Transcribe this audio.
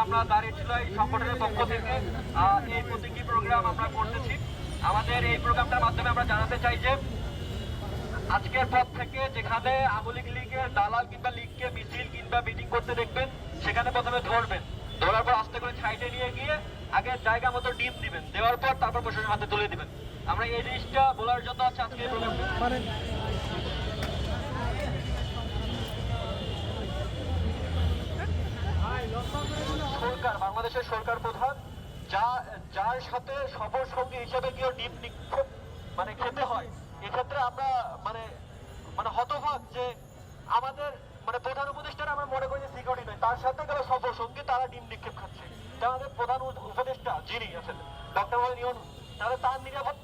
আমরা দাঁড়িয়েছিল এই সংগঠনের পক্ষ থেকে এই প্রতীকী প্রোগ্রাম আমরা করতেছি। আমাদের এই প্রোগ্রামটার মাধ্যমে আমরা জানাতে চাই যে আজকের পর থেকে যেখানে আওয়ামী লীগের দালাল কিংবা লীগকে মিছিল কিংবা মিটিং করতে দেখবেন, সেখানে প্রথমে ধরবেন, ধরার পর আস্তে করে সাইডে নিয়ে গিয়ে আগে জায়গা মতো ডিম দিবেন, দেওয়ার পর তারপর প্রশাসনের হাতে তুলে দিবেন। আমরা এই জিনিসটা বলার জন্য আছে আজকে এই প্রোগ্রামটা। সরকার, বাংলাদেশের সরকার প্রধান যার সাথে সফর সঙ্গী হিসেবে কেউ ডিম নিক্ষেপ খেতে হয়, এক্ষেত্রে আমরা হতভাগ যে আমাদের প্রধান উপদেষ্টারা আমরা মনে করি যে সিকিউরিটি নয়, তার সাথে গেলে সফর সঙ্গী তারা ডিম নিক্ষেপ খাচ্ছে। আমাদের প্রধান উপদেষ্টা যিনি আছেন ডক্টর মোহাম্মদ ইউনূস, তাহলে তার নিরাপত্তা